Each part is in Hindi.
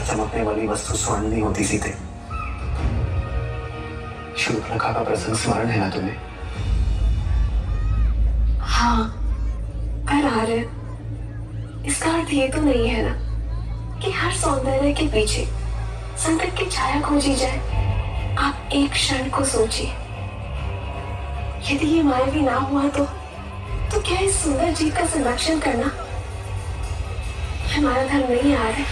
चमकने वाली वस्तु स्वर्ण नहीं होती सीते। शूर्पणखा का प्रसंग स्मरण है ना तुम्हें? हाँ, पर आर्य, इसका अर्थ ये तो नहीं है ना कि हर सौंदर्य के पीछे संकट की छाया खोजी जाए। आप एक क्षण को सोचिए, यदि ये मायावी ना हुआ तो क्या इस सुंदर जीव का संरक्षण करना हमारा धर्म नहीं आ रहा?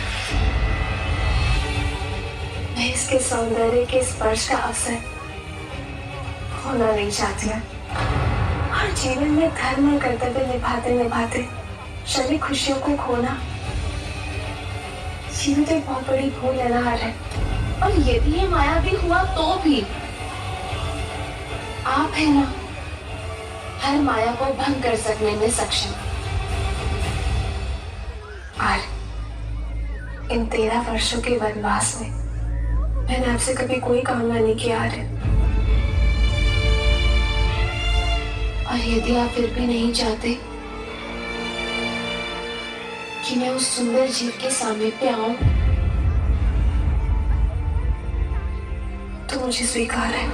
मैं इसके सौंदर्य के स्पर्श का अवसर खोना नहीं चाहती हूँ। और जीवन में धर्म और कर्तव्य निभाते निभाते शरीर खुशियों को खोना, जीवन तो एक बहुत बड़ी भूल है ना है। और यदि ये मायावी हुआ तो भी आप है ना हर माया को भंग कर सकने में सक्षम। और इन 13 वर्षों के वनवास में मैंने आपसे कभी कोई कामना नहीं किया है। और यदि आप फिर भी नहीं चाहते कि मैं उस सुंदर जीव के सामने पे आऊं, तो मुझे स्वीकार है।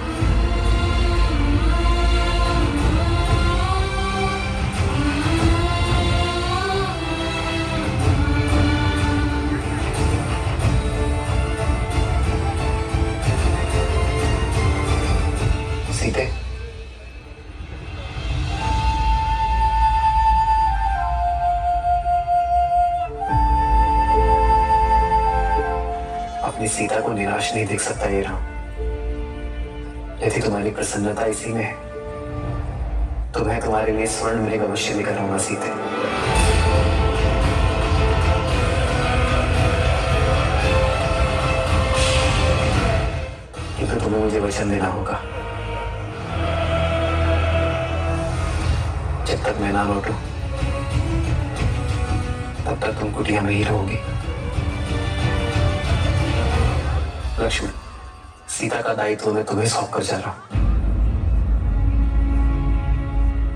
सीते, अपनी सीता को निराश नहीं देख सकता ये राम। यदि तुम्हारी प्रसन्नता इसी में है तो मैं तुम्हारे लिए स्वर्ण मृग अवश्य लेकर आऊंगा सीते। किंतु तुम्हें मुझे वचन देना होगा, जब तक मैं ना लौटूं तब तक तुम कुटिया में ही रहोगी। लक्ष्मण, सीता का दायित्व मैं तुम्हें सौंप कर जा रहा हूं।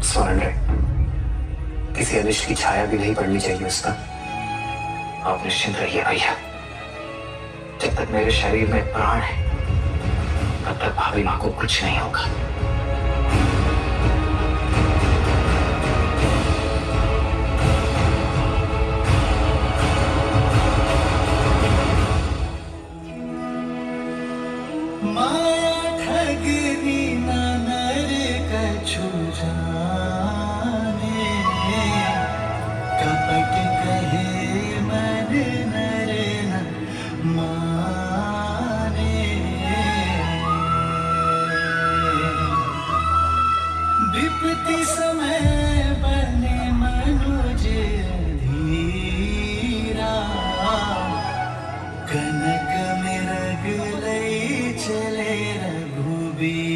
स्मरण रहे, किसी अनिष्ट की छाया भी नहीं पड़नी चाहिए उस पर। आप निश्चिंत रहिए भैया, जब तक मेरे शरीर में प्राण है तब तक भाभी मां को कुछ नहीं होगा। विपत्ति समय बने मनुज धीरा, कनक मृग लई चले रघुबीरा।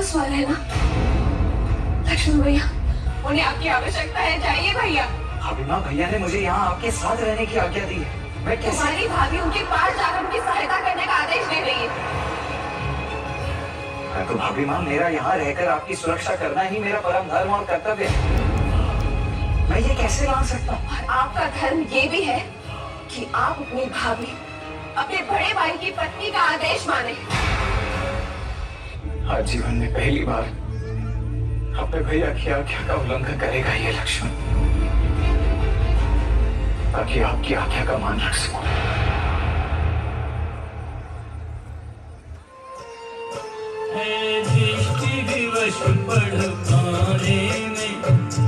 स्वर है ना लक्ष्मण भैया, उन्हें आपकी आवश्यकता है, जाइए भैया। भाभी मां, भैया ने मुझे यहाँ आपके साथ रहने की आज्ञा दी है। मैं कैसे? तुम्हारी भाभी उनके पास जाकर उनकी सहायता करने का आदेश दे रही है। तो भाभी मां, मेरा यहाँ रहकर आपकी सुरक्षा करना ही मेरा परम धर्म और कर्तव्य है। मैं ये कैसे मान सकता हूँ? और आपका धर्म ये भी है कि आप अपनी भाभी, अपने बड़े भाई की पत्नी का आदेश माने। आज जीवन में पहली बार अपने भैया की आज्ञा का उल्लंघन करेगा ये लक्ष्मण, ताकि आपकी आज्ञा का मान रख सकूं। दृष्टि दिवस पढ़ पाने में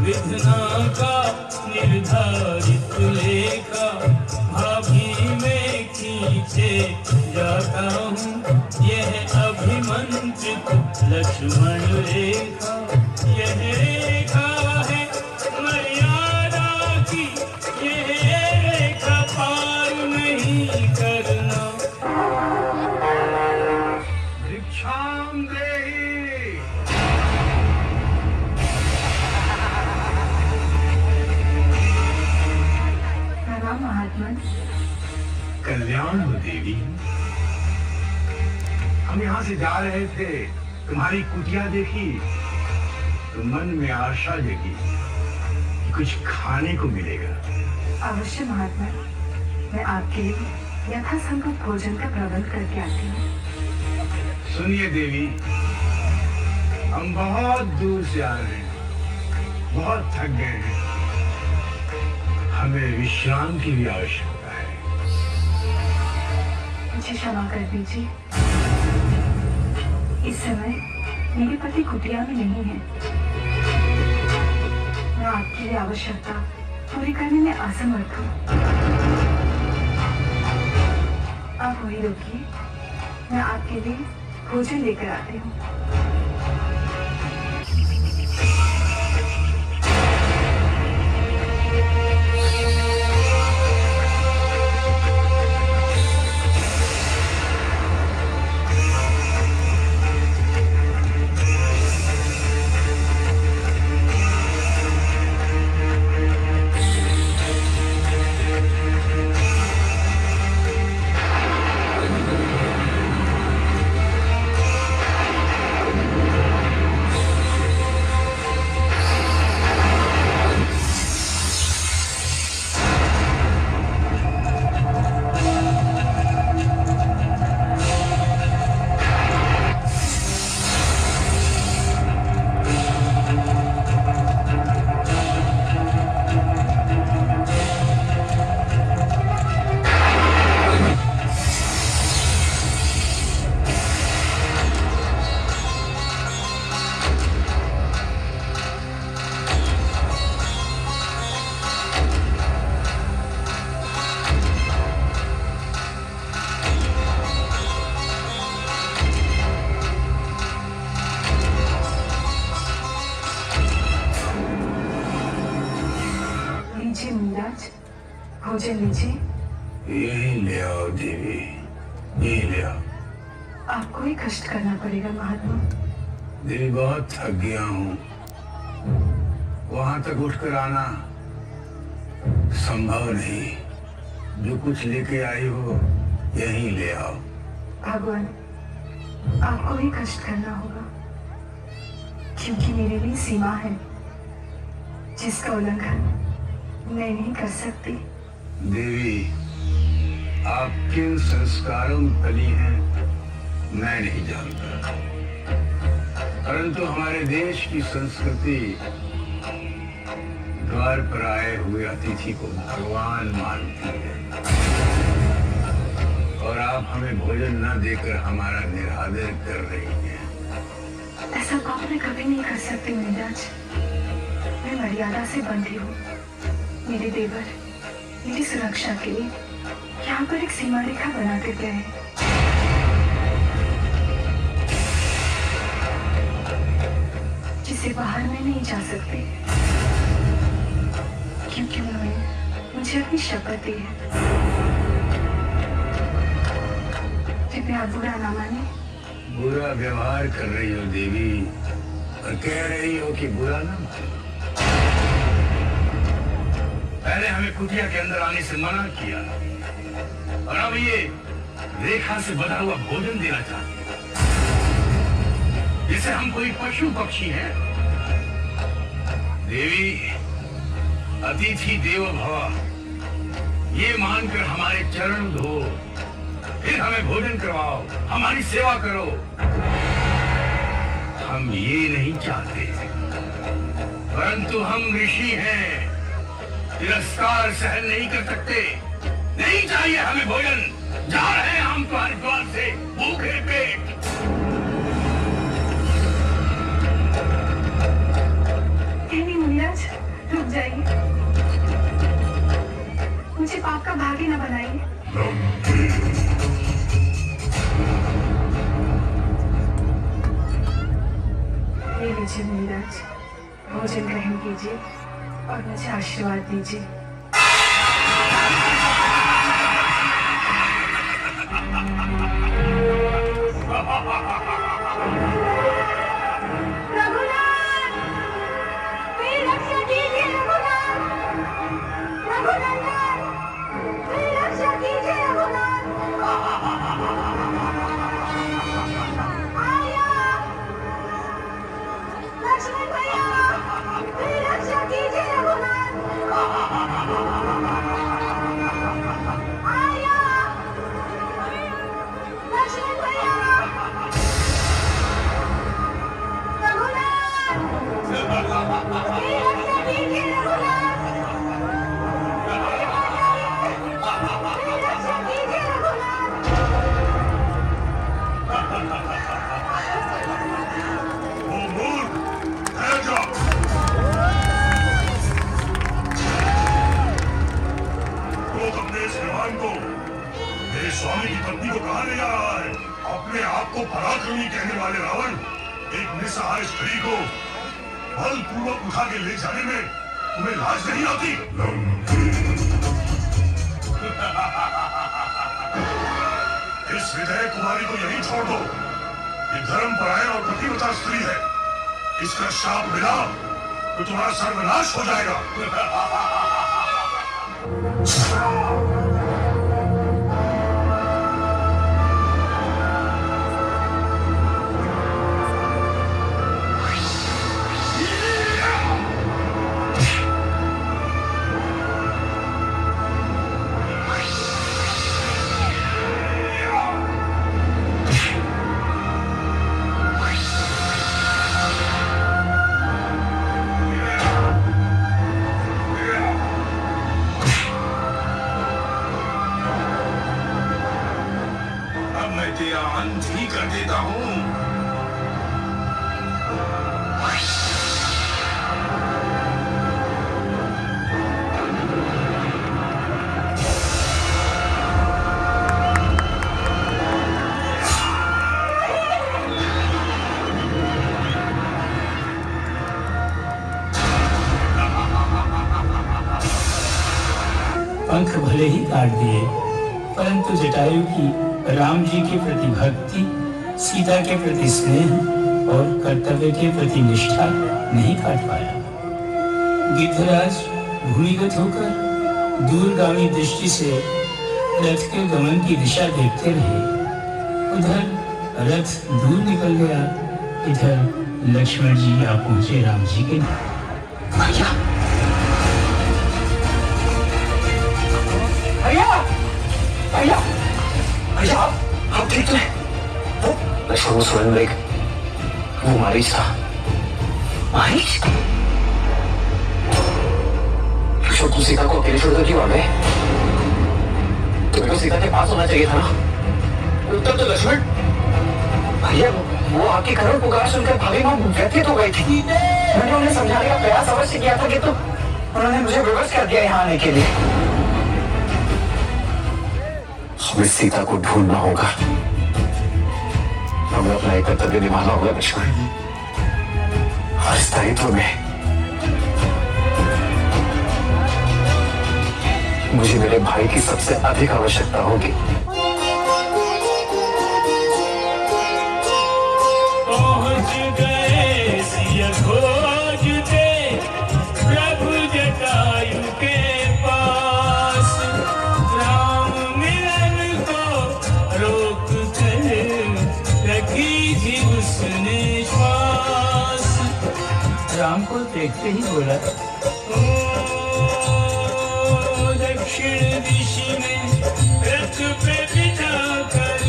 विधना का निर्धारित लेखा, भाभी में खींचे जाता हूँ यह अभिमंत्रित लक्ष्मण रेखा। यह रेखा है मर्यादा की, यह रेखा पार नहीं करना। कल्याण हो देवी। हम यहाँ से जा रहे थे, तुम्हारी कुटिया देखी तो मन में आशा जगी कि कुछ खाने को मिलेगा। अवश्य महात्मा, मैं आपके लिए यथासंभव भोजन का प्रबंध करके आती हूँ। सुनिए देवी, हम बहुत दूर से आ रहे हैं, बहुत थक गए हैं, हमें विश्राम की भी आवश्यकता है। मुझे क्षमा कर दीजिए, इस समय मेरे पति कुटिया में नहीं है। मैं आपके लिए आवश्यकता पूरी करने में असमर्थ हूँ। आप वही रुकिए, मैं आपके लिए भोजन लेकर आती हूँ। लीजिए मीराज, भोजन लीजिए। यही ले आओ देवी, यही ले आओ। आपको ही कष्ट करना पड़ेगा महात्मा। देवी, बहुत थक गया हूँ, वहां तक उठकर आना संभव नहीं। जो कुछ लेके आई हो यहीं ले आओ। भगवान, आपको ही कष्ट करना होगा, क्योंकि मेरी भी सीमा है जिसका उल्लंघन मैं नहीं कर सकती। देवी, आप किन संस्कारों में पली हैं मैं नहीं जानता, परंतु हमारे देश की संस्कृति द्वार पर आए हुए अतिथि को भगवान मानती है, और आप हमें भोजन न देकर हमारा निरादर कर रही हैं। ऐसा काम मैं कभी नहीं कर सकती मीराज। मैं मर्यादा से बंधी हूँ। मेरे देवर मेरी सुरक्षा के लिए यहाँ पर एक सीमा रेखा बना कर गए हैं। जिसे बाहर में नहीं जा सकते, क्योंकि उन्होंने मुझे अपनी शपथ दी है। कृपया आप बुरा ना माने। बुरा व्यवहार कर रही हो देवी, और कह रही हो कि बुरा ना मानो। पहले हमें कुटिया के अंदर आने से मना किया, और अब ये रेखा से बना हुआ भोजन देना चाहते हैं। जैसे हम कोई पशु पक्षी हैं। देवी, अतिथि देवो भव, ये मानकर हमारे चरण धो, फिर हमें भोजन करवाओ, हमारी सेवा करो। हम ये नहीं चाहते, परंतु हम ऋषि हैं, तिरस्कार सहन नहीं कर सकते। नहीं चाहिए हमें भोजन, जा रहे हैं हम तुम्हारे द्वार से भूखे पेट। मीराज, रुक जाइए, मुझे पाप का भागी न बनाइए। ले लीजिए मीराज, भोजन ग्रहण कीजिए और मुझे आशीर्वाद दीजिए। रघुनाथ, मेरी रक्षा कीजिए रघुनाथ, रघुनंदन, मेरी रक्षा कीजिए रघुनाथ। पत्नी को कहां ले जा रहा है? अपने आप को पराक्रमी कहने वाले रावण एक निसहाय स्त्री को बलपूर्वक उठा के ले जाने में तुम्हें लाज नहीं आती? इस विधेय कुमारी को यहीं छोड़ दो। ये धर्मपरायण और पतिव्रता स्त्री है। इसका शाप मिला तो तुम्हारा सर्वनाश हो जाएगा। अंत ही कर देता हूं। पंख भले ही काट दिए, परंतु जटायु की राम जी के प्रति भक्ति, सीता के प्रति स्नेह और कर्तव्य के प्रति निष्ठा नहीं काट पाया। गिद्धराज भूमिगत होकर दूरगामी दृष्टि से रथ के गमन की दिशा देखते रहे। उधर रथ दूर निकल गया, इधर लक्ष्मण जी आ पहुंचे राम जी के भैया भैया भैया भैया आप ठीक तो हैं? वो लक्ष्मण को स्वयं देख, वो मारीच था। मारीच? लक्ष्मण तू सीता को अकेले छोड़कर क्यों आ गए? तुम्हें तो सीता के पास होना चाहिए था ना। उत्तर तो लक्ष्मण। भैया वो आपकी करुण पुकार सुनकर भाभी मां व्यथित हो गई थी। मैंने उन्हें समझाने का प्रयास अवश्य किया था कि तो उन्होंने मुझे विवश कर दिया यहाँ आने के लिए। हमें सीता को ढूंढना होगा। हमें अपना एक कर्तव्य निभाना होगा लक्ष्मण। और इस दायित्व में मुझे मेरे भाई की सबसे अधिक आवश्यकता होगी। पहुंच गए सिया खोजते प्रभु जटायु के पास। राम मिलन को रोक कर रखी थी उसने श्वास। राम को देखते ही बोला, दक्षिण दिशा में रथ पे बिठा कर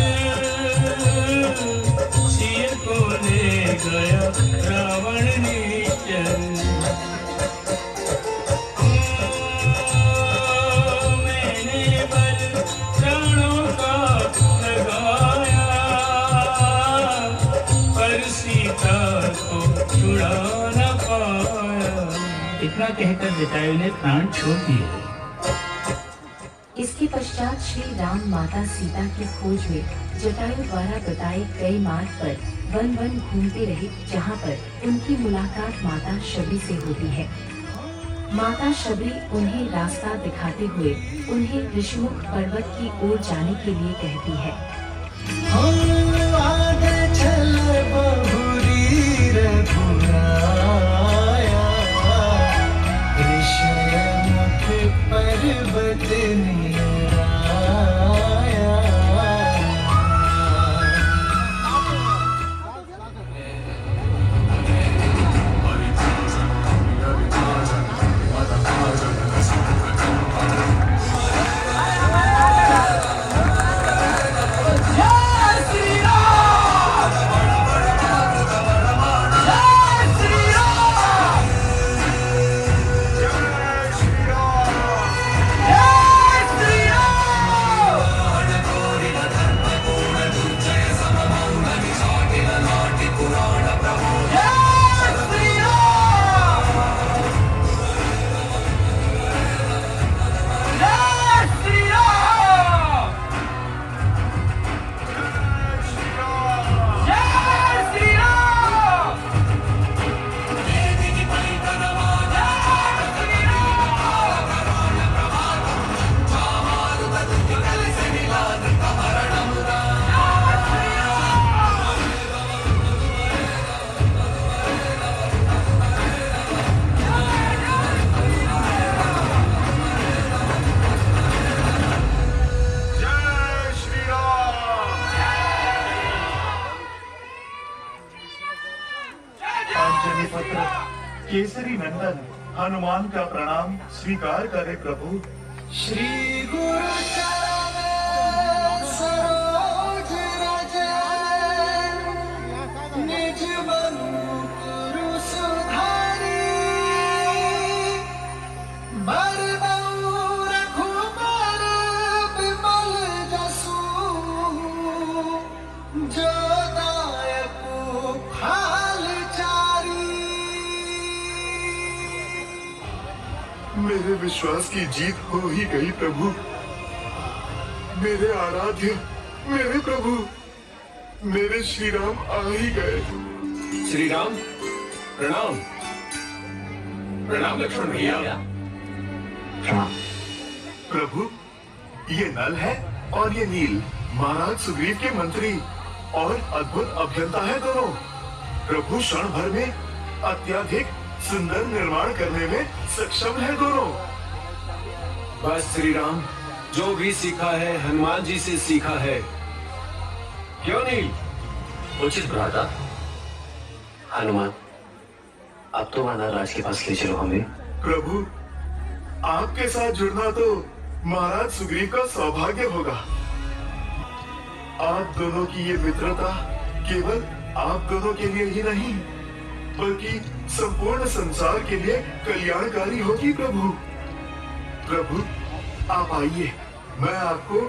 सिर को ले गया रावण निश्चल। मैंने बल प्राणों का लगाया, पर सीता को छुड़ा न पाया। इतना कहकर जटायु ने प्राण छोड़ दिए। इसके पश्चात श्री राम माता सीता की खोज में जटायु द्वारा बताए गए मार्ग पर वन वन घूमते रहे, जहाँ पर उनकी मुलाकात माता शबरी से होती है। माता शबरी उन्हें रास्ता दिखाते हुए उन्हें ऋषिमुख पर्वत की ओर जाने के लिए कहती है। सीता केसरी नंदन हनुमान का प्रणाम स्वीकार करे प्रभु। श्री गुरु चरण सरोज रज निज बंधु गुरु सुधारी बरदऊ रघुबर विमल जसु जो दायक फल चारी। मेरे विश्वास की जीत हो ही गई प्रभु। मेरे आराध्य, मेरे प्रभु, मेरे श्री राम आ ही गए। श्री राम प्रणाम। प्रणाम लक्ष्मण भैया। प्रणाम। प्रभु, ये नल है और ये नील महाराज सुग्रीव के मंत्री और अद्भुत अभियंता है दोनों। प्रभु क्षण भर में अत्यधिक सुंदर निर्माण करने में सक्षम है दोनों। बस श्री राम, जो भी सीखा है हनुमान जी से सीखा है, क्यों नहीं? उचित भ्राता। हनुमान, अब तो वानर राज के पास ले चलो हमें। प्रभु, आपके साथ जुड़ना तो महाराज सुग्रीव का सौभाग्य होगा। आप दोनों की ये मित्रता केवल आप दोनों के लिए ही नहीं बल्कि संपूर्ण संसार के लिए कल्याणकारी होगी प्रभु। प्रभु, आप आइए, मैं आपको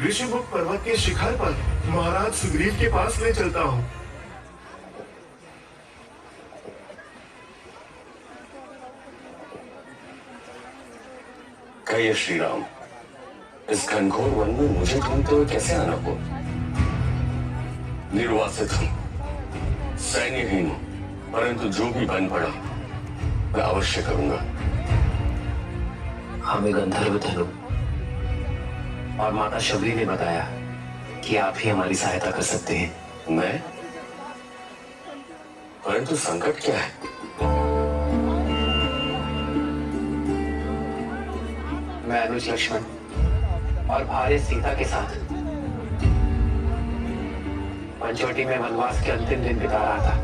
ऋषिमुख पर्वत के शिखर पर महाराज सुग्रीव के पास ले चलता हूँ। कहिए श्री राम, इस घनघोर वन में मुझे ढूंढते हुए कैसे आना हो? निर्वासित हूँ, सैन्यहीन हूँ, परंतु जो भी बन पड़ा मैं अवश्य करूंगा। हमें गंधर्व धनु और माता शबरी ने बताया कि आप ही हमारी सहायता कर सकते हैं। मैं? परंतु संकट क्या है? मैं अनुज लक्ष्मण और भार्य सीता के साथ पंचवटी में वनवास के अंतिम दिन बिता रहा था।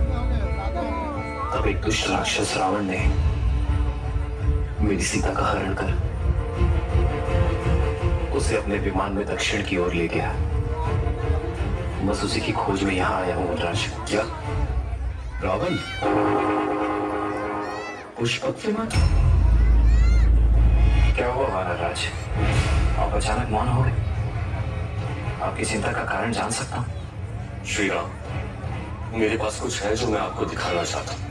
तब एक दुष्ट राक्षस रावण ने मेरी सीता का हरण कर उसे अपने विमान में दक्षिण की ओर ले गया। बस उसी की खोज में यहाँ आया हूँ वनराज। क्या रावण पुष्पक विमान? क्या हुआ वानरराज, आप अचानक मौन हो गए? आपकी चिंता का कारण जान सकता हूँ? श्री राम, मेरे पास कुछ है जो मैं आपको दिखाना चाहता हूँ।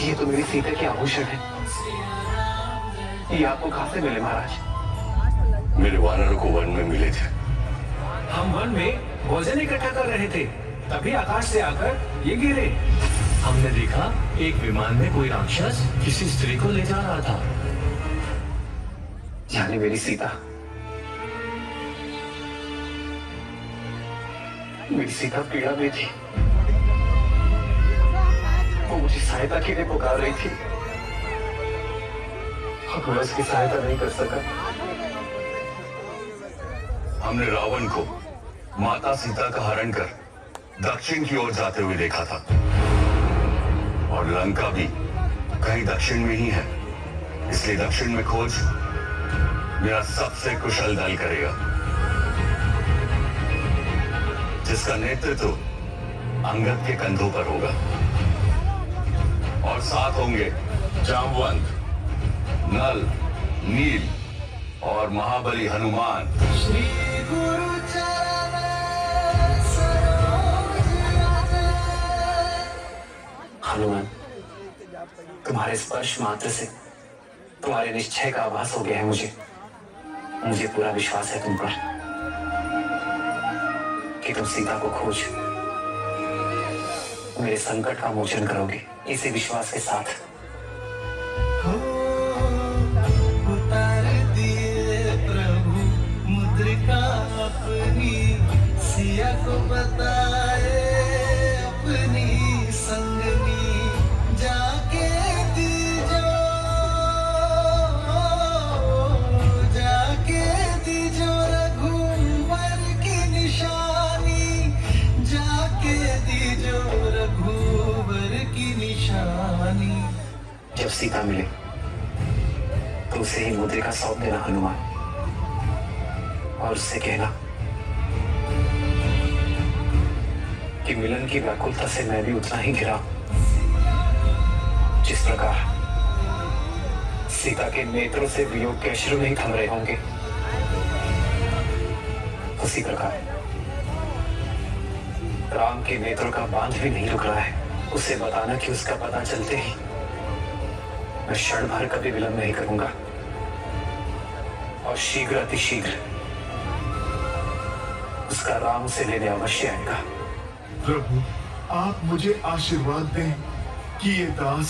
ये तो मेरी सीता के आभूषण है। ये आपको कहां से मिले महाराज? मेरे वानरों को वन में मिले थे। हम वन में भोजन इकट्ठा कर रहे थे, तभी आकाश से आकर ये गिरे। हमने देखा एक विमान में कोई राक्षस किसी स्त्री को ले जा रहा था। यानी मेरी सीता पीड़ा में थी। वो मुझे सहायता के लिए पुकार रही थी और मैं उसकी सहायता नहीं कर सका। हमने रावण को माता सीता का हरण कर दक्षिण की ओर जाते हुए देखा था और लंका भी कहीं दक्षिण में ही है। इसलिए दक्षिण में खोज मेरा सबसे कुशल दल करेगा, जिसका नेतृत्व अंगद के कंधों पर होगा और साथ होंगे जामवंत, नल, नील और महाबली हनुमान। श्री गुरु चरण सरोज रज। हनुमान, तुम्हारे स्पर्श मात्र से तुम्हारे निश्चय का आभास हो गया है। मुझे पूरा विश्वास है तुम पर कि तुम सीता को खोज मेरे संकट का मोचन करोगे, इसी विश्वास के साथ। हो उतार दिए प्रभु मुद्रिका अपनी, सिया को बताए अपनी संगनी, जाके दीजो रघुवर की निशानी, जाके दीजो रघुवर की निशानी। जब सीता मिले तो उसे ही मुद्रिका सौंप देना हनुमान, और उससे कहना कि मिलन की व्याकुलता से मैं भी उतना ही घिरा, जिस प्रकार सीता के नेत्रों से वियोग के अश्रु नहीं थम रहे होंगे, उसी प्रकार राम के नेत्रों का बांध भी नहीं रुक रहा है। उसे बताना कि उसका पता चलते ही मैं क्षण भर कभी विलंब नहीं करूंगा, और शीघ्र अतिशीघ्र उसका राम से लेने अवश्य आएगा। प्रभु, आप मुझे आशीर्वाद दें कि ये दास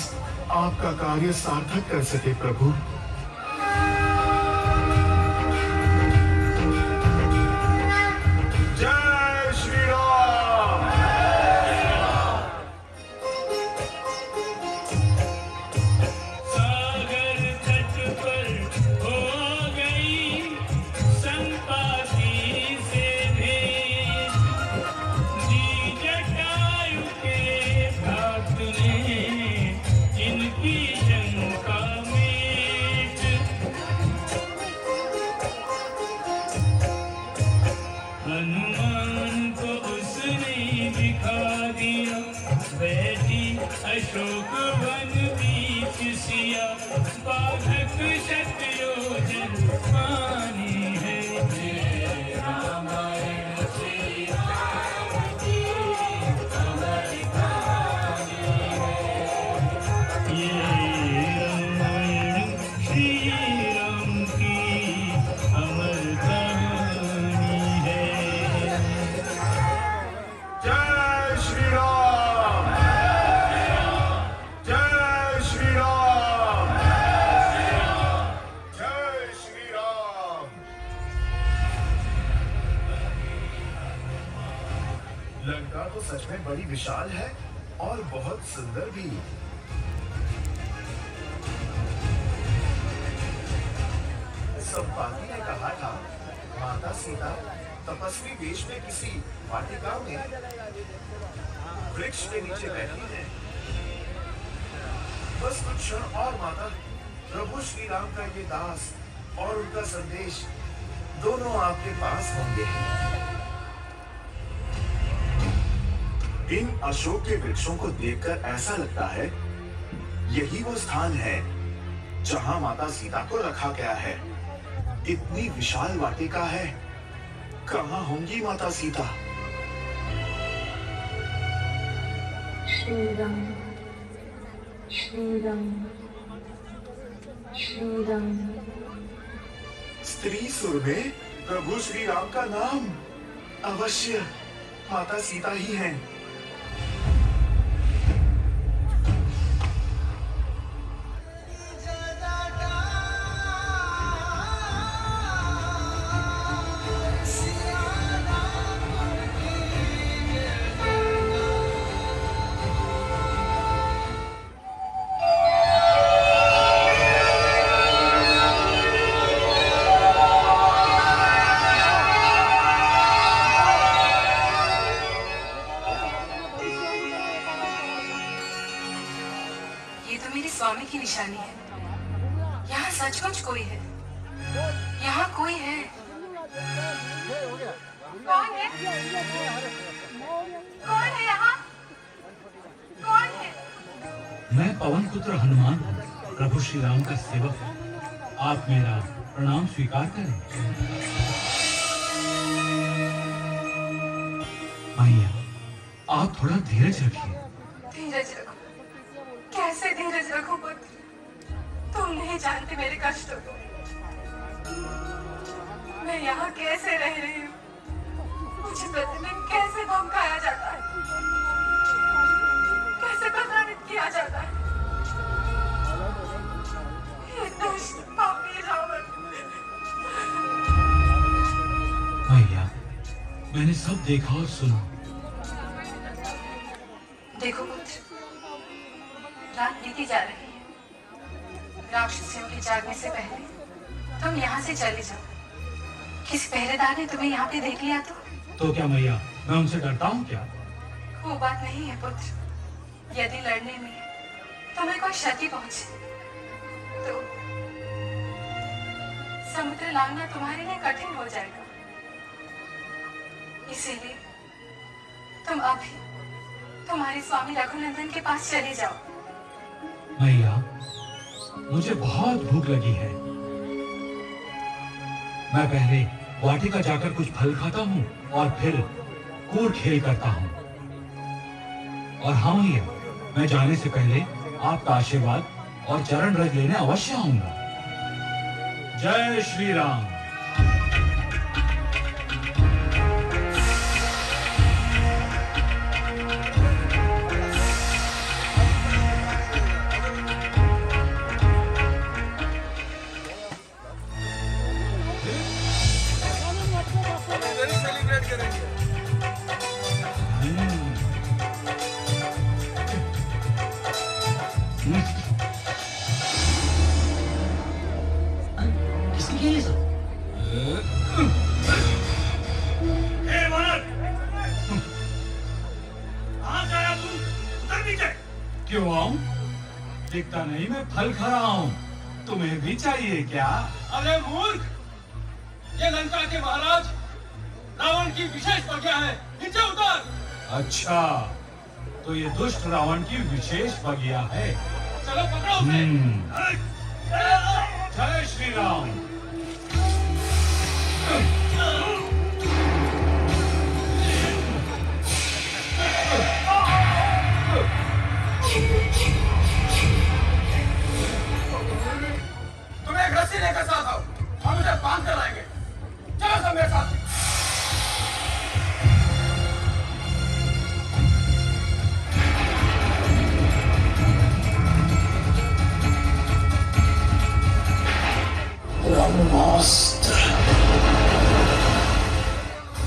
आपका कार्य सार्थक कर सके। प्रभु, जय श्री राम। सागर तट पर हो गई संपाति से भेंट, जी जटायु के भक्त ने इनकी शंका मेट। हनुमान को उसने दिखा दिया, बैठी अशोक वन बीच सिया, बाधक शतयोजन मानी है। रामायण श्री राम की अमर कहानी है, ये रामायण श्री राम की अमर कहानी है। जय श्री राम। जय श्री राम। जय श्री राम। लंका तो सच में बड़ी विशाल है और बहुत सुंदर भी। संपाति ने कहा था, माता सीता तपस्वी वेश में किसी वाटिका में वृक्ष के नीचे बैठी है। बस कुछ क्षण और माता, प्रभु श्री राम का ये दास और उनका संदेश दोनों आपके पास होंगे। इन अशोक के वृक्षों को देखकर ऐसा लगता है यही वो स्थान है जहां माता सीता को रखा गया है। इतनी विशाल वाटिका है, कहाँ होंगी माता सीता? श्री राम, श्री राम, श्री राम। स्त्री सुर में प्रभु श्री राम का नाम, अवश्य माता सीता ही हैं। स्वामी की निशानी है। यहाँ सचमुच कोई है, यहाँ कोई है। कौन है? कौन है यहाँ? कौन है? मैं पवन पुत्र हनुमान हूँ, प्रभु श्री राम का सेवक हूँ। आप मेरा प्रणाम स्वीकार करें। मैया, आप थोड़ा धीरज रखिए। धीरज रखो? कैसे धीरज रखो पुत्र? तुम नहीं जानते मेरे कष्टों को। मैं यहाँ कैसे रह रही हूँ, मुझे प्रतिदिन कैसे धमकाया जाता है। किया जाता है। ये दुष्ट पापी रावण। मैया, मैंने सब देखा और सुना। देखो पुत्र, रात बीती जा रही है। राक्षसियों के जागने से पहले तुम यहाँ से चले जाओ। किसी पहरेदार ने तुम्हें यहाँ पे देख लिया तो क्या मैया, मैं उनसे डरता हूँ क्या? वो बात नहीं है पुत्र। यदि लड़ने में तुम्हें कोई क्षति पहुंचे तो समुद्र लांघना तुम्हारे लिए कठिन हो जाएगा। इसीलिए तुम अभी तुम्हारे स्वामी रघुनंदन के पास चले जाओ। मैया, मुझे बहुत भूख लगी है। मैं पहले वाटिका जाकर कुछ फल खाता हूँ और फिर कूद खेल करता हूँ। और हाँ मैया, मैं जाने से पहले आपका आशीर्वाद और चरण रज लेने अवश्य आऊंगा। जय श्री राम। क्यों आऊं? दिखता नहीं मैं फल खा रहा हूँ। तुम्हें भी चाहिए क्या? अरे मूर्ख! ये लंका के महाराज रावण की विशेष बगिया है। नीचे उतर। अच्छा, तो ये दुष्ट रावण की विशेष बगिया है। चलो पकड़ो उसे। जय श्री राम। तुम्हें एक रस्सी लेकर साथ आओ। हम उसे बांध कर लाएंगे। चलो सब मेरे साथ।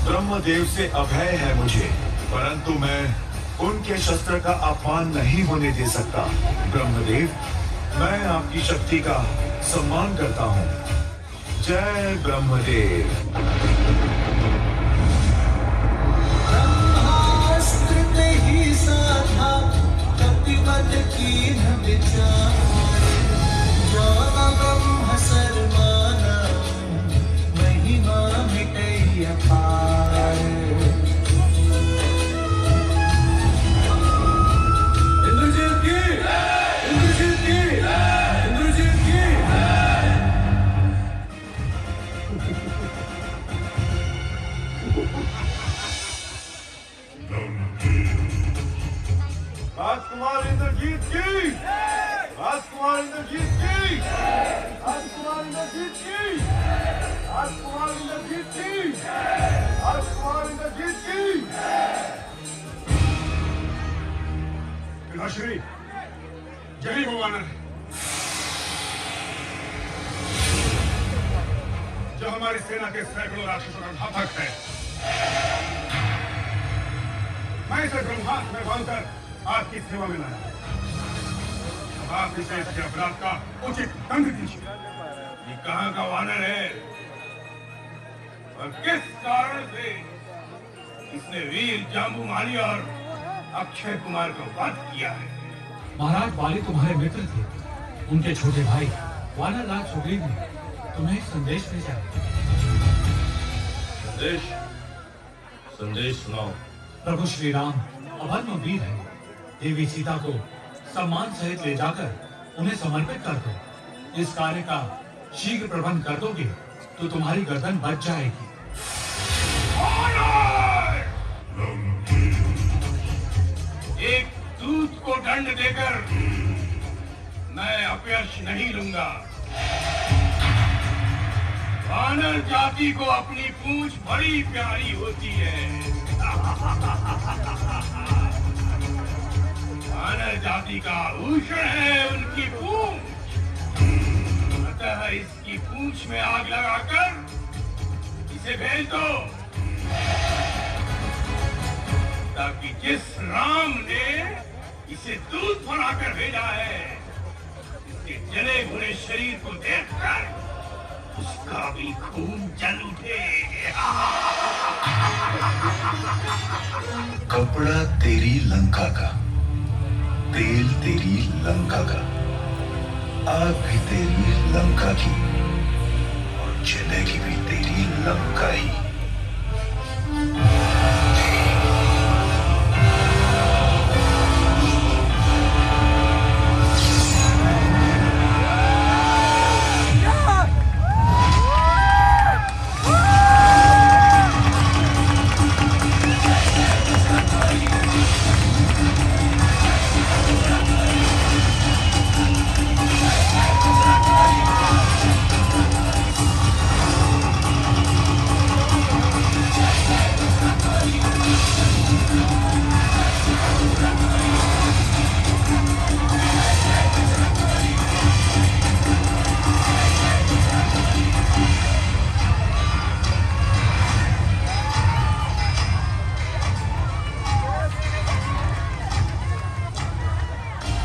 ब्रह्मदेव से अभय है मुझे, परंतु मैं उनके शस्त्र का अपमान नहीं होने दे सकता। ब्रह्मदेव, मैं आपकी शक्ति का सम्मान करता हूँ। जय ब्रह्मदेव। ब्रह्मास्त्र ही साधा कपिवद कीन विचार ब्रह्म सर्वमाना महिमा मिटै अपार। इंद्रजीत की, इंद्रजीत की, इंद्रजीत की। राजकुमार इंद्रजीत की, राजकुमार इंद्रजीत की, राजकुमार इंद्रजीत की, राजकुमार इंद्रजीत की, राजकुमार इंद्रजीत की। पिताश्री, यही वो वानर है जो हमारी सेना के सैकड़ों राक्षसों का घातक है। मैं इसे ब्रह्मास्त्र में बांधकर आपकी सेवा में लाया। अब आप इसे इसके अपराध का उचित दंड दीजिए। ये कहाँ का वानर है और किस कारण से इसने वीर जाम्बूमाली और अक्षय कुमार को वध किया है? महाराज बाली तुम्हारे मित्र थे। उनके छोटे भाई वानर राज सुग्रीव ने तुम्हें एक संदेश भेजा है। संदेश? संदेश सुनाओ। प्रभु श्री राम अभद्र वीर है। देवी सीता को सम्मान सहित ले जाकर उन्हें समर्पित कर दो। इस कार्य का शीघ्र प्रबंध कर दोगे तो तुम्हारी गर्दन बच जाएगी। एक दूत को दंड देकर मैं अपयश नहीं लूंगा। वानर जाति को अपनी पूंछ बड़ी प्यारी होती है। मानव जाति का आभूषण है उनकी पूंछ। अतः इसकी पूंछ में आग लगाकर इसे भेज दो, ताकि जिस राम ने इसे दूध बनाकर भेजा है, इसके जले भुने शरीर को देखकर उसका भी खून जल उठे। कपड़ा तेरी लंका का, तेल तेरी लंका का, आग भी तेरी लंका की, और जलेगी भी तेरी लंका ही।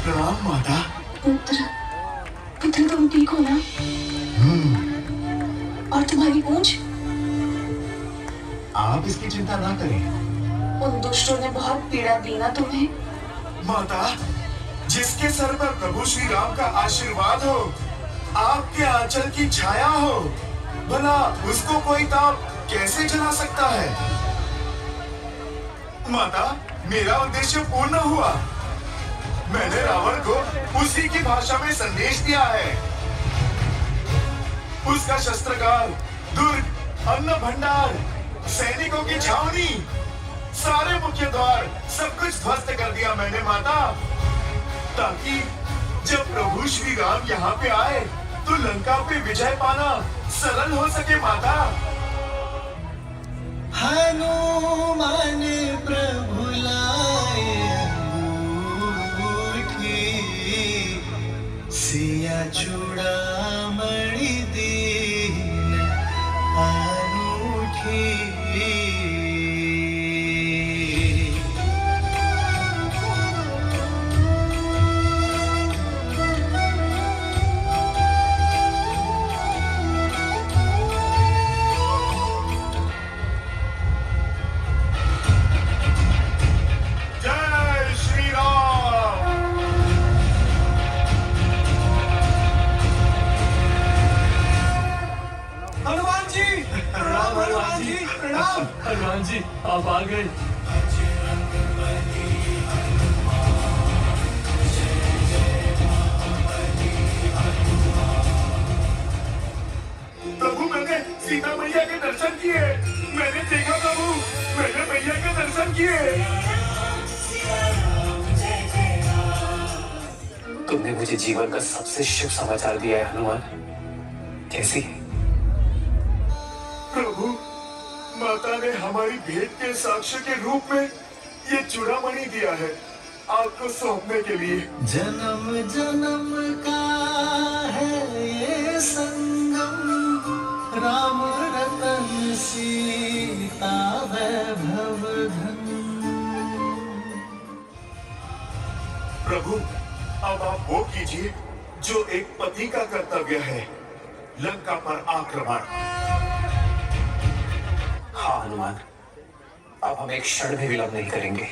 प्रणाम माता। पुत्र, पुत्र तुम ठीक हो ना? और तुम्हारी पूंछ? आप इसकी चिंता ना करें। उन दुष्टों ने बहुत पीड़ा दी ना तुम्हें? माता, जिसके सर पर प्रभु श्री राम का आशीर्वाद हो, आपके आंचल की छाया हो, भला उसको कोई ताप कैसे जला सकता है? माता, मेरा उद्देश्य पूर्ण हुआ। मैंने रावण को उसी की भाषा में संदेश दिया है। उसका शस्त्रागार, दुर्ग, अन्न भंडार, सैनिकों की छावनी, सारे मुख्य द्वार, सब कुछ ध्वस्त कर दिया मैंने माता, ताकि जब प्रभु श्री राम यहाँ पे आए तो लंका पे विजय पाना सरल हो सके माता। हनुमान प्रभु लाए सिया चूड़ामणि दीन अनूठी। जय श्री राम। हनुमान जी प्रणाम, हनुमान जी प्रणाम। हनुमान जी आप आ गए। प्रभु, मैंने सीता मैया के दर्शन किए। मैंने देखा प्रभु, मैंने मैया के दर्शन किए। तुमने मुझे जीवन का सबसे शुभ समाचार दिया है हनुमान। कैसी? प्रभु, माता ने हमारी भेंट के साक्ष्य के रूप में ये चूड़ामणि दिया है आपको सौंपने के लिए। जन्म जन्म का है ये संगम, राम रतन सीता वैभव धन। प्रभु, अब आप वो कीजिए जो एक पति का कर्तव्य है, लंका पर आक्रमण। हाँ हनुमान, अब हम एक क्षण भी विलंब नहीं करेंगे।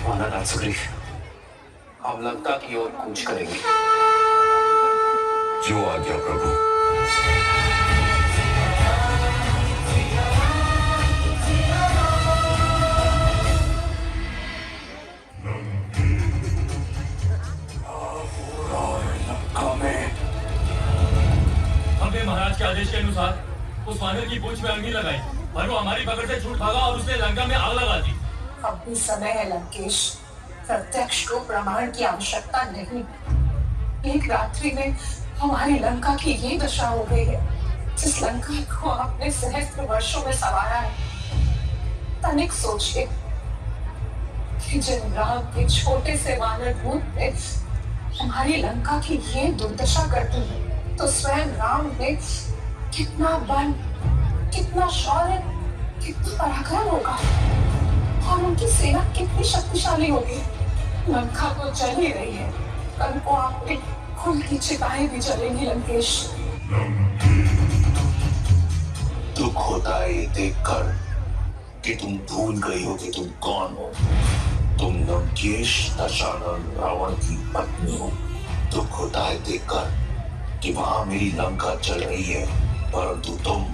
महाराज सुग्रीव, हम लंका की ओर कूच करेंगे। जो आज्ञा प्रभु। हमने महाराज के आदेश के अनुसार उस वानर की पूंछ में अग्नि लगाई, पर वो हमारी पकड़ से छूट भागा और उसने लंका में आग लगा दी। अब भी समय है लंकेश, प्रत्यक्ष को प्रमाण की आवश्यकता नहीं। एक रात्रि में हमारी लंका की ये दशा हो गई है। जिस लंका को आपने सहस्त्र वर्षों में संवारा है, तनिक सोचिए कि जिन राम के छोटे से वानर भूत ने हमारी लंका की ये दुर्दशा कर दी, तो स्वयं राम ने कितना बल, कितना शौर्य, कितना पराक्रम होगा और उनकी सेना कितनी शक्तिशाली होगी। लंका तो चल ही रही है, कल को आपके खून की चिताएं भी जलेंगी लंकेश। दुख होता है ये देखकर कि तुम भूल गई हो कि तुम कौन हो। तुम लंकेश दशानन रावण की पत्नी हो। दुख होता है देखकर कि वहां मेरी लंका चल रही है, परंतु तुम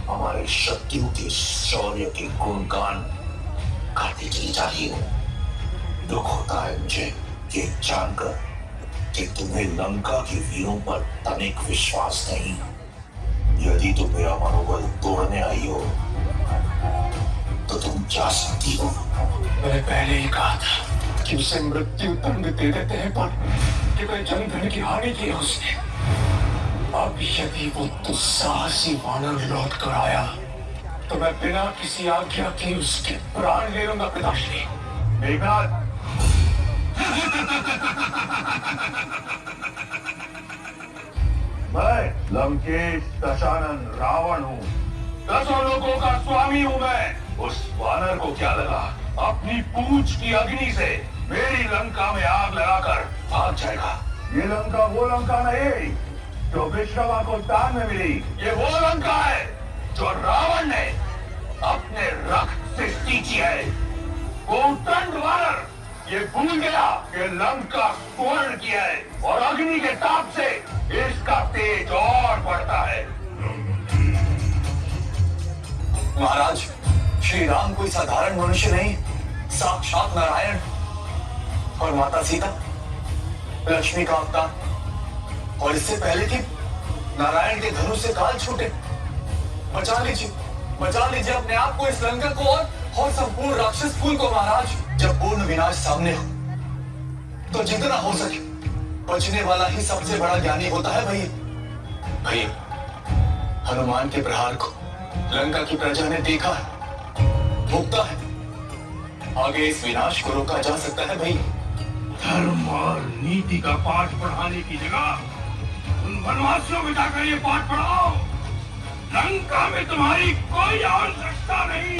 हमारे शत्रुओं के शौर्य के गुणगान गाती चली जा रही हो। दुख होता है मुझे ये जानकर कि तुम्हें लंका के वीरों पर तनिक विश्वास नहीं। यदि तुम मेरा मनोबल तोड़ने आई हो तो तुम जा सकती हो। मैंने पहले ही कहा था कि उसे मृत्यु दंड दे देते हैं, पर केवल जनधन की हानि की है उसने। अब यदि वो दुस्साहसी वानर लौट कर आया तो मैं बिना किसी आज्ञा के उसके प्राण ले लूंगा। पिताश्री मेघनाथ, मैं लंकेश दशानन रावण हूँ, 10 लोगों का स्वामी हूँ मैं। उस वानर को क्या लगा अपनी पूंछ की अग्नि से मेरी लंका में आग लगाकर भाग जाएगा। ये लंका वो लंका नहीं जो विश्रवा को दान में मिली। ये वो लंका है जो रावण ने अपने रक्त से सींची है। वो उद्दंड वानर ये भूल गया कि लंका पूर्ण किया है और अग्नि के ताप से इसका तेज और बढ़ता है। महाराज, श्री राम कोई साधारण मनुष्य नहीं, साक्षात नारायण। और माता सीता लक्ष्मी का अवतार, और इससे पहले कि नारायण के धनुष से काल छूटे। बचा लीजिए अपने आप को, इस लंका को और संपूर्ण राक्षस कुल को। महाराज, जब पूर्ण विनाश सामने हो तो जितना हो सके बचने वाला ही सबसे बड़ा ज्ञानी होता है। भैया हनुमान के प्रहार को लंका की प्रजा ने देखा है, भुगता है। आगे इस विनाश को रोका जा सकता है भैया। धर्म और नीति का पाठ पढ़ाने की जगह उन वनवासियों में जाकर ये पाठ पढ़ाओ। लंका में तुम्हारी कोई आवश्यकता नहीं।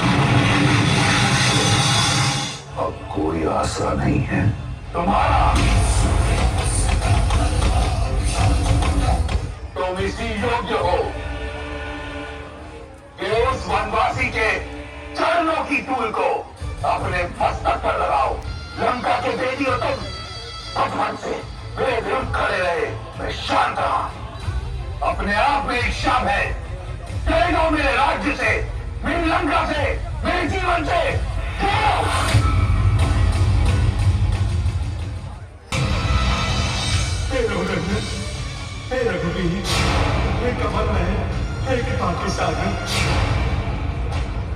अब कोई आसरा नहीं है तुम्हारा। तुम इसी योग्य हो कि उस वनवासी के चरणों की धूल को अपने मस्तक पर लगाओ। लंका के बेटी हो तुम, भगवान से बेधुन खड़े रहे, मैं शांत रहा। अपने आप में एक शाम है, चले जाओ मेरे राज्य से, मेरी लंका से, मेरे जीवन से। रघुवीर, हे कमल है, हे कृपा के सागर,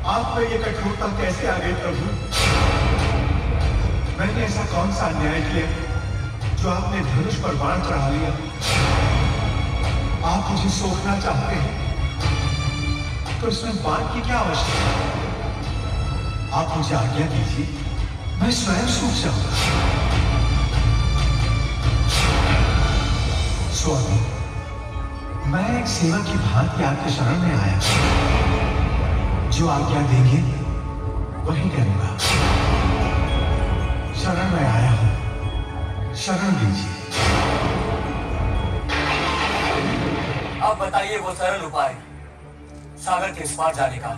आप में ये कठोरता कैसे आ गई प्रभु? मैंने ऐसा कौन सा अन्याय किया जो आपने धनुष पर बाण चढ़ा लिया? आप मुझे सोखना चाहते हैं तो इसमें बाण की क्या आवश्यकता? आप मुझे आज्ञा दीजिए, मैं स्वयं सूख जाऊंगा। स्वामी, मैं एक सेवक की भांति आपके शरण में आया, जो आज्ञा देंगे वही करूंगा। शरण में आया हूं, शरण दीजिए। अब बताइए वो सरल उपाय सागर के इस पार जाने का।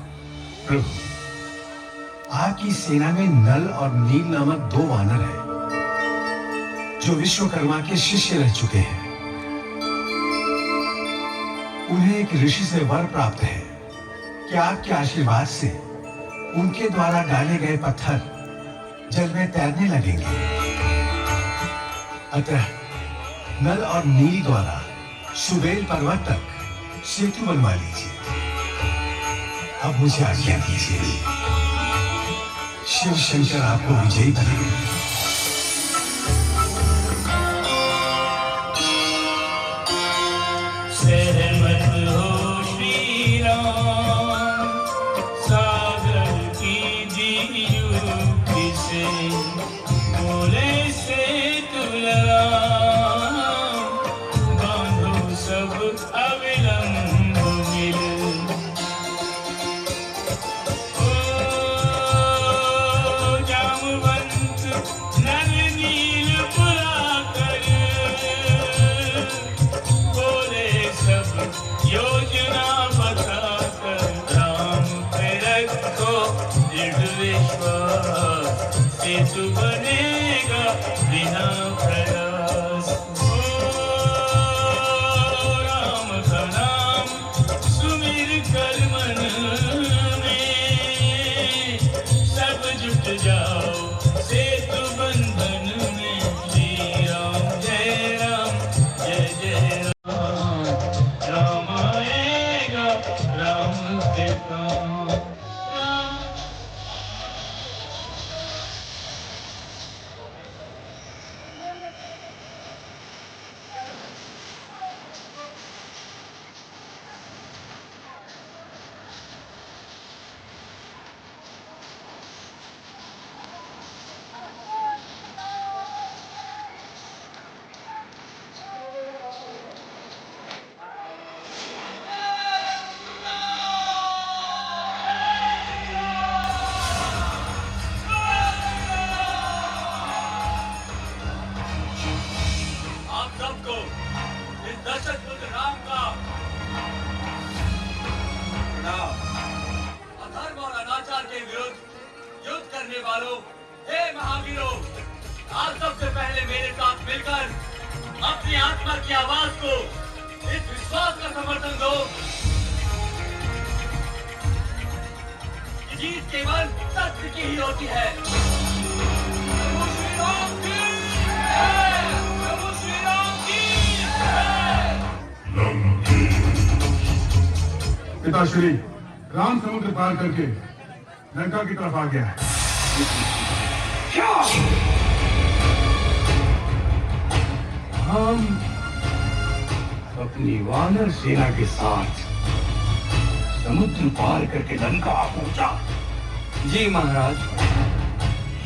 प्रभु, आपकी सेना में नल और नील नामक 2 वानर हैं, जो विश्वकर्मा के शिष्य रह चुके हैं। उन्हें एक ऋषि से वर प्राप्त है कि आपके आशीर्वाद से उनके द्वारा डाले गए पत्थर जल में तैरने लगेंगे। अतः नल और नील द्वारा सुबेल पर्वत तक सेतु बनवा लीजिए। अब मुझे आज्ञा दीजिए। शिव शंकर आपको विजयी करेंगे। सहमत हो श्री राम, सागर की अविलंब मिले। ओ जामवंत नर नील बुलाकर बोले सब योजना बताकर राम पे रखो दृढ़ विश्वास, सेतु बनेगा बिना प्रयास। ओ राम का नाम सुमिर कर मन में, सब जुट जाओ सेतु बंधन में। श्री राम जय जय राम, राम आएगा राम के काम। राम आप सबको इस दशरथ पुत्र राम का प्रणाम। अधर्म और अनाचार के विरुद्ध युद्ध करने वालों, हे महावीरों, आप सबसे पहले मेरे साथ मिलकर अपनी आत्मा की आवाज को इस विश्वास का समर्थन दो कि जीत केवल सत्य की ही होती है। प्रभु श्री राम की जय! प्रभु श्री राम की जय! पिताश्री, राम समुद्र पार करके लंका की तरफ आ गया है। हम अपनी वानर सेना के साथ समुद्र पार करके लंका पहुंचा। जी महाराज।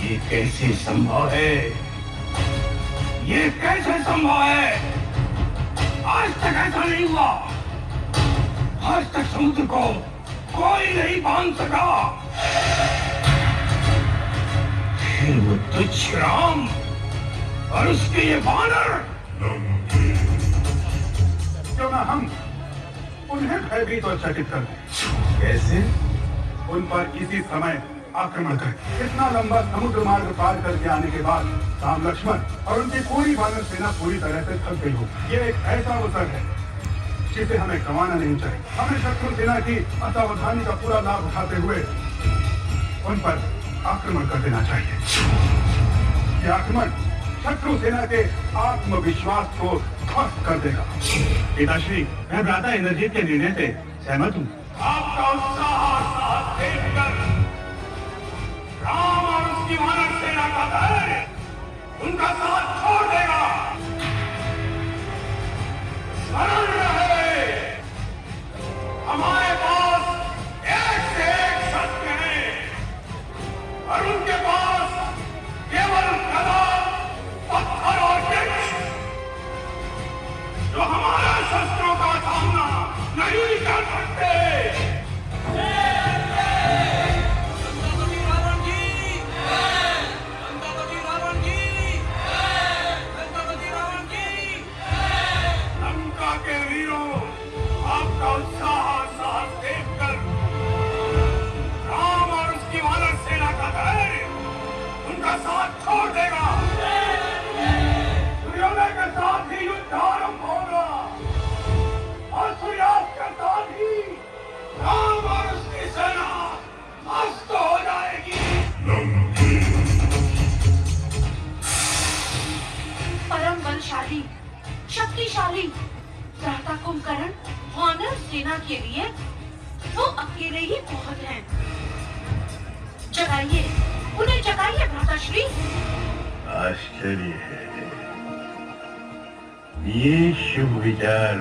ये कैसे संभव है? ये कैसे संभव है? आज तक ऐसा नहीं हुआ। आज तक समुद्र को कोई नहीं बांध सका। फिर वो तुच्छ राम और उसके ये वानर। क्यों ना हम उन्हें भयभीत और चकित कर दें। कैसे? उन पर इसी समय आक्रमण करें। इतना लंबा समुद्र मार्ग पार करके आने के बाद राम लक्ष्मण और उनकी पूरी वानर सेना पूरी तरह से थक गई हो। ये एक ऐसा अवसर है जिसे हमें गंवाना नहीं चाहिए। हमें शत्रु सेना की असावधानी का पूरा लाभ उठाते हुए उन पर आक्रमण कर देना चाहिए। ये आक्रमण शत्रु सेना के आत्मविश्वास को ध्वस्त कर देगा। पिताश्री, मैं भ्राता इंद्रजीत के निर्णय से सहमत हूँ। आपका उत्साह साथ देखकर राम और उसकी वानर सेना का धैर्य उनका साथ छोड़ देगा। स्मरण रहे, हमारे पास एक से एक शस्त्र है और उनके पास केवल गदा, पत्थर और वृक्ष, जो हमारे शस्त्रों का सामना नहीं कर सकते। लंका के वीरों, आपका उत्साह साहस देखकर राम और उसकी वानर सेना का धैर्य उनका साथ छोड़ देगा। सूर्योदय के साथ ही युद्ध आरंभ होगा और सूर्यास्त के साथ ही राम और उसकी सेना मस्त हो जाएगी। परम बलशाली, शक्तिशाली भ्राता कुंभकर्ण वानर सेना के लिए वो अकेले ही बहुत हैं। जगाइए, उन्हें जगाइए भ्राताश्री। आश्चर्य है, ये शुभ विचार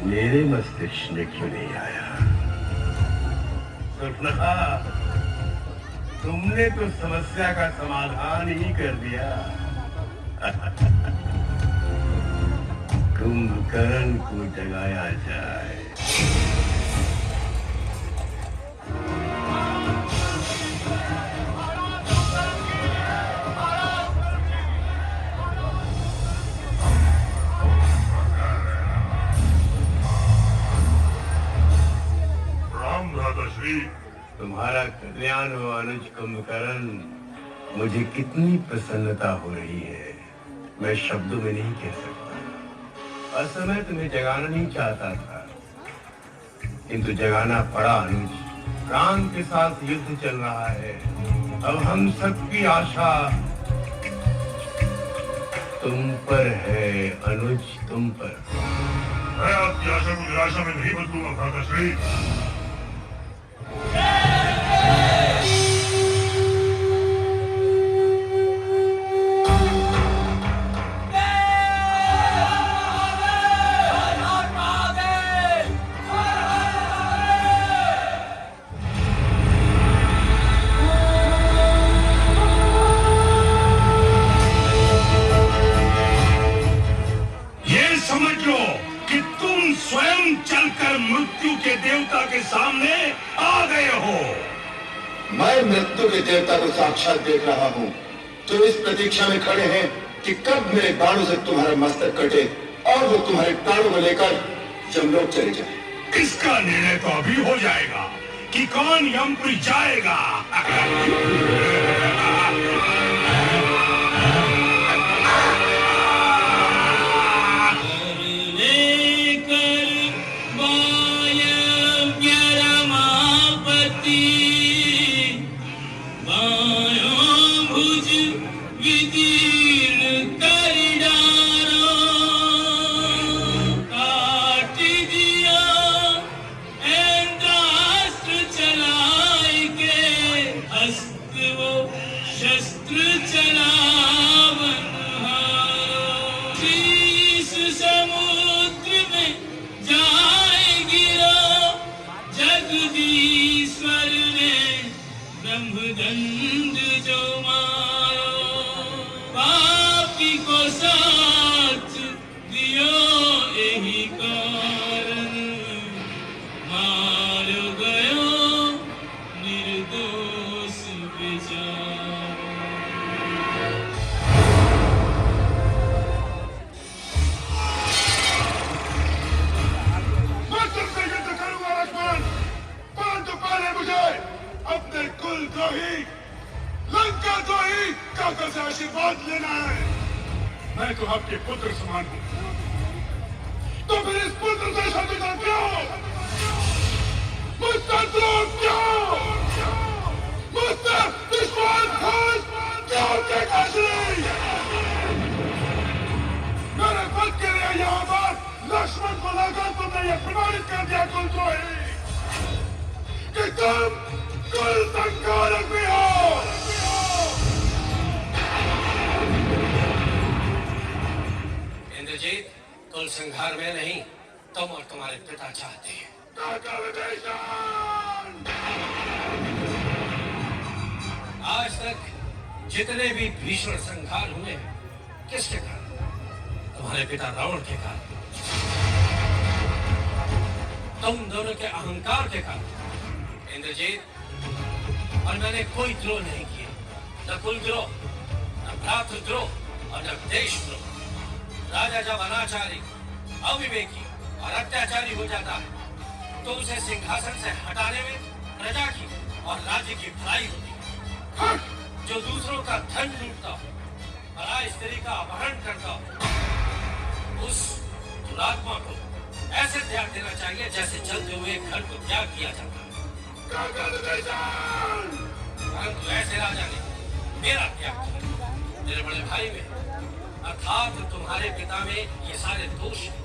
मेरे मस्तिष्क में क्यों नहीं आया? सुर्पनखा, तुमने तो समस्या का समाधान ही कर दिया। कुंभकर्ण को जगाया जाए। राम भ्राता श्री, तुम्हारा कल्याण हो अनुज कुंभकर्ण। मुझे कितनी प्रसन्नता हो रही है, मैं शब्दों में नहीं कह सकता। असल में तुम्हें जगाना नहीं चाहता था, किंतु जगाना पड़ा अनुज। प्राण के साथ युद्ध चल रहा है। अब हम सबकी आशा तुम पर है अनुज, तुम पर। मैं आपकी आशा को निराशा में नहीं बदलूंगा भ्राता श्री। स्वयं चलकर मृत्यु के देवता के सामने आ गए हो। मैं मृत्यु के देवता को साक्षात देख रहा हूँ, जो इस प्रतीक्षा में खड़े हैं कि कब मेरे बाणों से तुम्हारा मस्तक कटे और वो तुम्हारे प्राणों को लेकर यमलोक चले जाए। इसका निर्णय तो अभी हो जाएगा कि कौन यमपुरी जाएगा। आशीर्वाद लेना है। मैं तो आपके पुत्र समान हूं, तो फिर इस पुत्र से शत्रुता क्यों? मुझसे द्रोह क्यों? मुझसे विश्वासघात क्यों देखा श्री? मेरे पद के लिए यहाँ पर लक्ष्मण को लाकर तुमने ये प्रमाणित कर दिया कुलद्रोही कि तुम कुल संहारक भी हो। इंद्रजीत, कुल संहार में नहीं, तुम और तुम्हारे पिता चाहते हैं। आज तक जितने भी भीषण संहार हुए किसके कारण? तुम्हारे पिता रावण के कारण, तुम दोनों के अहंकार के कारण। इंद्रजीत, और मैंने कोई द्रोह नहीं किया, न कुलद्रोह, न भ्रातृद्रोह और न देशद्रोह। राजा जब अनाचारी, अविवेकी और अत्याचारी हो जाता है तो उसे सिंहासन से हटाने में प्रजा की और राज्य की भलाई होती है। जो दूसरों का धन लूटता हो, पराई स्त्री का अपहरण करता हो, उस दुरात्मा को ऐसे त्याग देना चाहिए जैसे चलते हुए घर को त्याग किया जाता है। परंतु ऐसे राजा ने मेरा त्याग किया, मेरे बड़े भाई में, अर्थात तुम्हारे पिता में ये सारे दोष हैं।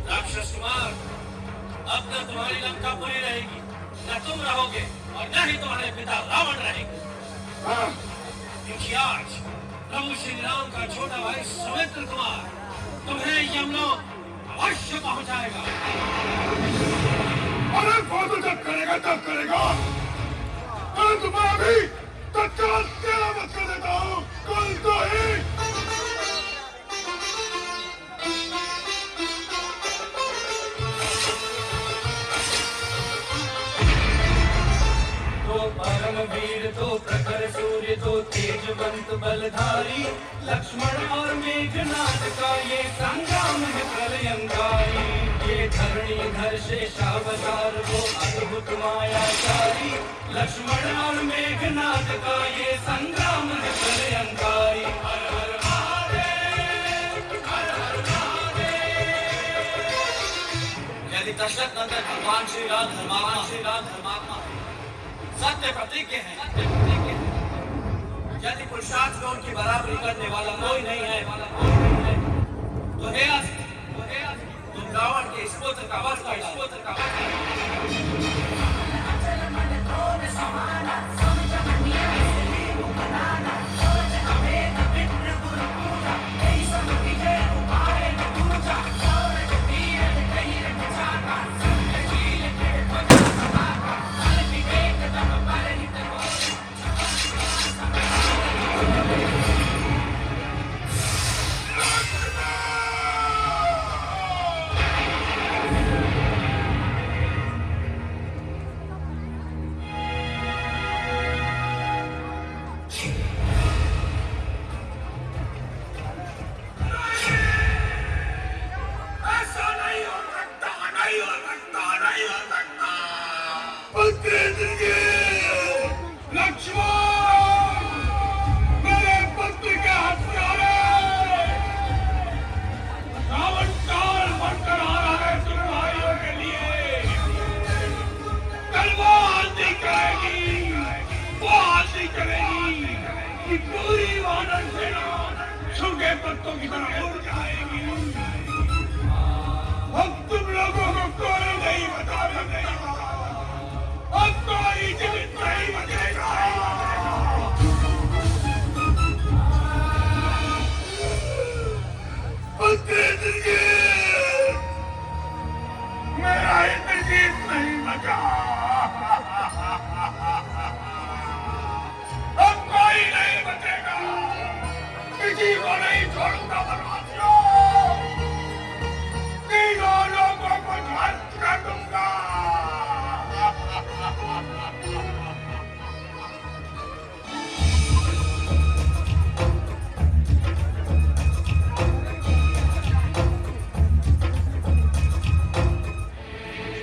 राक्षस कुमार, अब न तुम्हारी लंका पूरी रहेगी, न तुम रहोगे और न ही तुम्हारे पिता रावण रहेंगे। क्योंकि आज प्रभु श्री राम का छोटा भाई सुमित्र कुमार तुम्हें यमलोक अवश्य पहुंचाएगा। अरे वो तो जब करेगा तब करेगा, परंतु मैं अभी तत्काल तेरा मत कर देता हूँ। कुलद्रोही तेजवंत बलधारी, लक्ष्मण और मेघनाद का ये संग्राम है प्रलयंकारी। ये धरणी धर शेषावतार वो अद्भुत मायाचारी, लक्ष्मण और मेघनाद का ये संग्राम है प्रलयंकारी। हर हर महादेव, हर हर महादेव। यदि दशरथ नंदन भगवान श्री राम धर्मात्मा सत्य प्रतिज्ञ हैं, यदि पुरुषार्थ में उनकी बराबरी करने वाला कोई नहीं है, तो हे अस्त, तुम रावण के इस पुत्र का वध कर डालो।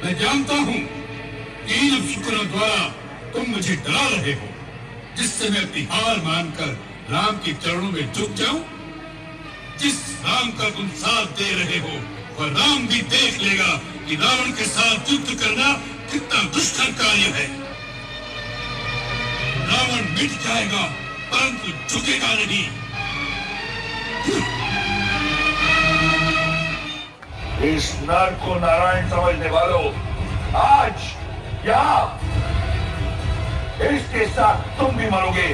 मैं जानता हूं कि इन शुक्रों द्वारा तुम मुझे डरा रहे हो, जिससे मैं अपनी हार मानकर राम के चरणों में झुक जाऊं। जिस राम का तुम साथ दे रहे हो, वह राम भी देख लेगा कि रावण के साथ युद्ध करना कितना दुष्कर कार्य है। रावण मिट जाएगा परंतु झुकेगा नहीं। इस नर को नारायण समझने वालों, आज यहाँ इसके साथ तुम भी मरोगे।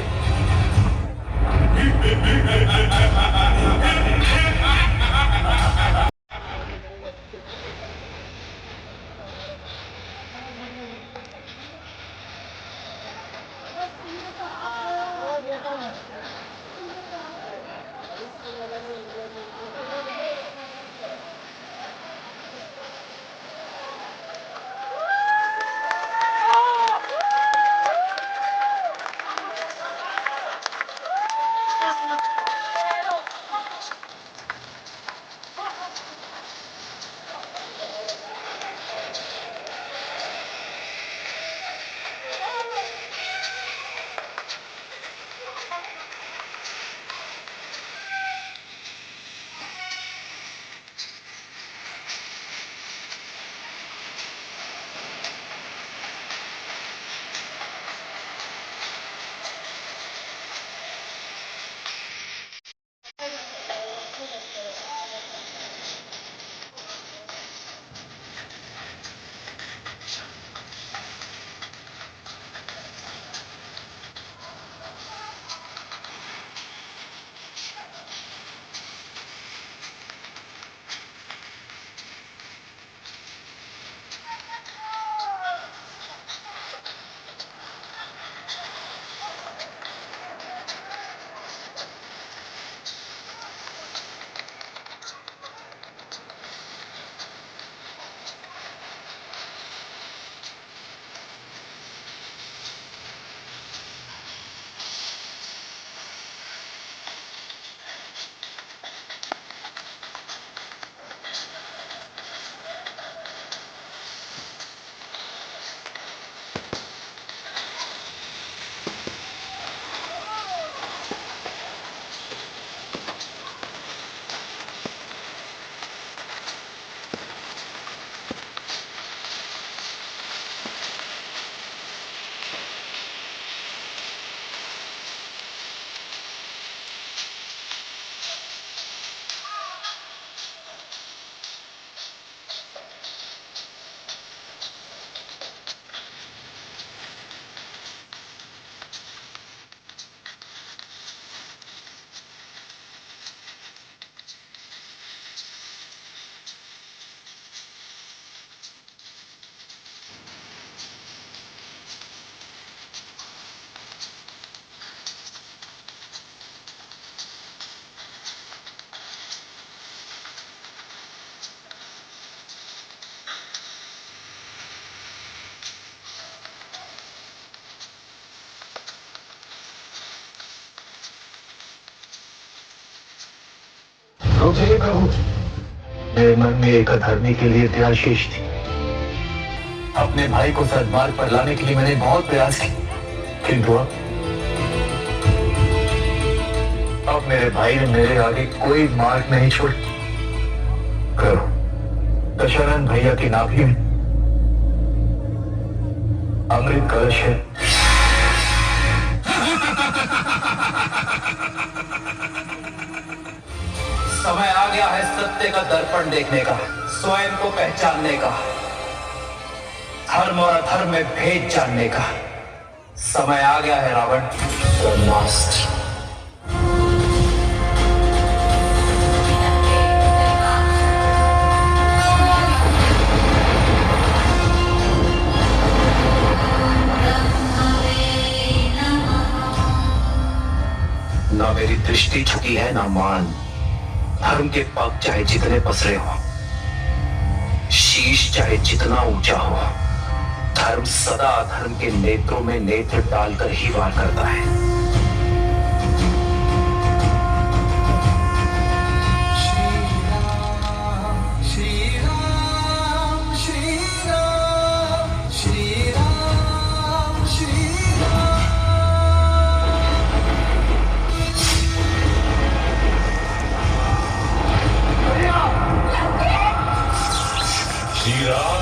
रुक जाइए प्रभु। मेरे मन में एक अधर्मी के लिए दया शेष थी। अपने भाई को सद्मार्ग पर लाने के लिए मैंने बहुत प्रयास किए, किंतु अब मेरे भाई ने मेरे आगे कोई मार्ग नहीं छोड़। करो, दशरथ भैया की नाभि में अमृत कलश है। समय आ गया है सत्य का दर्पण देखने का, स्वयं को पहचानने का, धर्म और अधर्म में भेद जानने का। समय आ गया है रावण। ब्रह्मास्त्र। ना मेरी दृष्टि झुकी है ना मान। धर्म के पग चाहे जितने पसरे हो, शीश चाहे जितना ऊंचा हो, धर्म सदा अधर्म के नेत्रों में नेत्र डालकर ही वार करता है। श्री राम